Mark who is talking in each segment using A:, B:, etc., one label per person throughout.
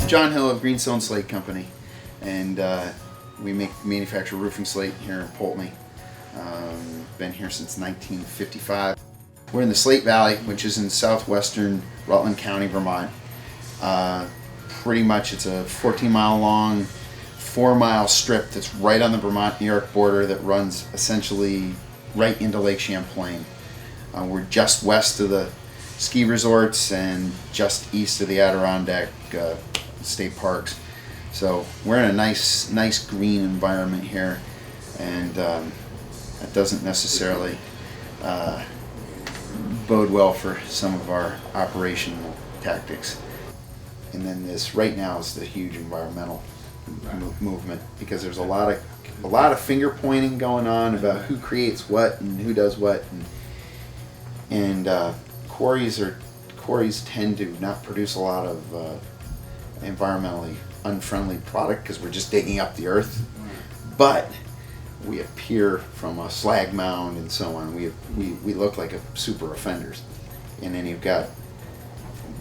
A: John Hill of Greenstone Slate Company, and we manufacture roofing slate here in Poultney. Been here since 1955. We're in the Slate Valley, which is in southwestern Rutland County, Vermont. Pretty much it's a 14-mile long, 4-mile strip that's right on the Vermont-New York border that runs essentially right into Lake Champlain. We're just west of the ski resorts and just east of the Adirondack state parks. So we're in a nice green environment here, and that doesn't necessarily bode well for some of our operational tactics. And then this right now is the huge environmental movement, because there's a lot of finger pointing going on about who creates what and who does what, and quarries tend to not produce a lot of environmentally unfriendly product because we're just digging up the earth, but we appear from a slag mound and so on. We look like a super offenders. And then you've got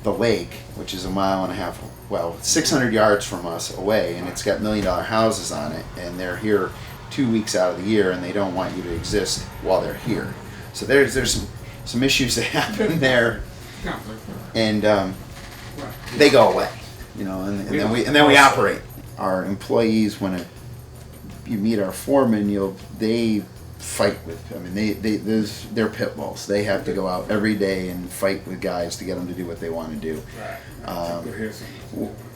A: the lake, which is 1.5 miles, well, 600 yards from us away, and it's got $1 million houses on it, and they're here 2 weeks out of the year, and they don't want you to exist while they're here. So there's some issues that happen there, and they go away, and then we operate. Our employees, when you meet our foreman, they fight with. They're pit bulls. They have to go out every day and fight with guys to get them to do what they want to do.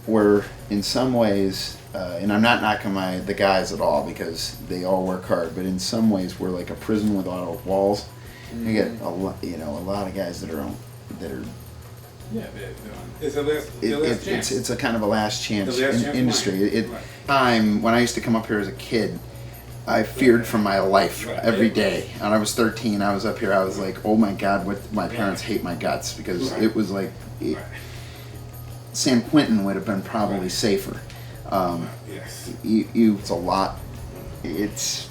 A: We're in some ways, and I'm not knocking the guys at all because they all work hard, but in some ways we're like a prison with a lot of walls. You get a lot of guys that are.
B: Yeah, it's a last chance.
A: It's a kind of a last chance industry.
B: Right.
A: When I used to come up here as a kid, I feared for my life every day. And I was 13. I was up here. I was like, oh my God, my parents hate my guts, because it was like San Quentin would have been probably safer. It's a lot. It's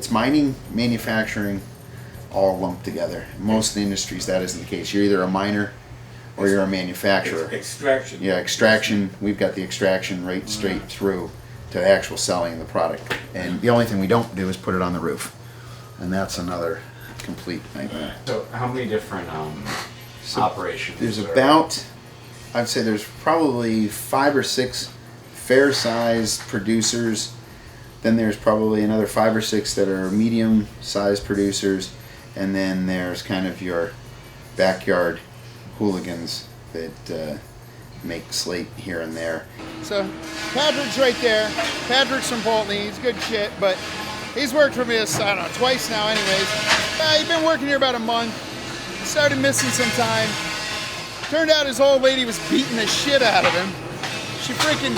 A: mining, manufacturing, all lumped together. Most industries that isn't the case. You're either a miner or you're a manufacturer.
B: Extraction.
A: Yeah, extraction. We've got the extraction right straight through to actual selling of the product. And the only thing we don't do is put it on the roof. And that's another complete nightmare.
C: So how many different operations?
A: There's I'd say there's probably 5 or 6 fair-sized producers. Then there's probably another 5 or 6 that are medium-sized producers. And then there's kind of your backyard hooligans that make slate here and there.
D: So Patrick's right there. Patrick's from Poultney. He's good shit, but he's worked for me, twice now anyways. He's been working here about a month. Started missing some time. Turned out his old lady was beating the shit out of him. She freaking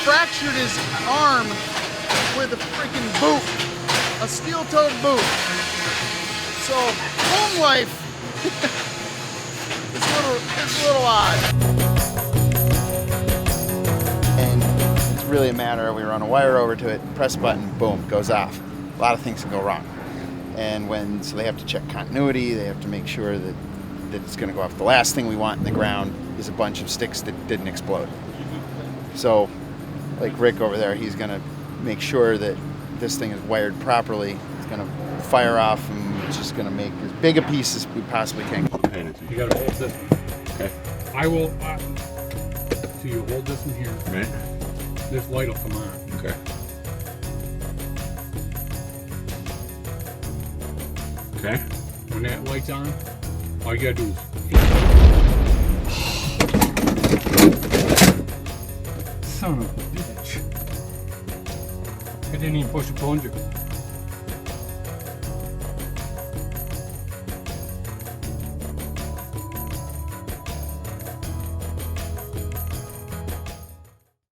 D: fractured his arm with a freaking boot. A steel-toed boot. So home life it's a little odd.
A: And it's really a matter of we run a wire over to it, press a button, boom, goes off. A lot of things can go wrong. And so they have to check continuity, they have to make sure that it's going to go off. The last thing we want in the ground is a bunch of sticks that didn't explode. So, like Rick over there, he's going to make sure that this thing is wired properly. It's going to fire off, and it's just going to make as big a piece as we possibly can.
E: You got to hold this one.
C: Okay.
E: I will. So you hold this one here.
C: Right.
E: This light will come on.
C: Okay. Okay.
E: When that light's on, all you gotta do is. Son of a bitch! I didn't even push a plunger.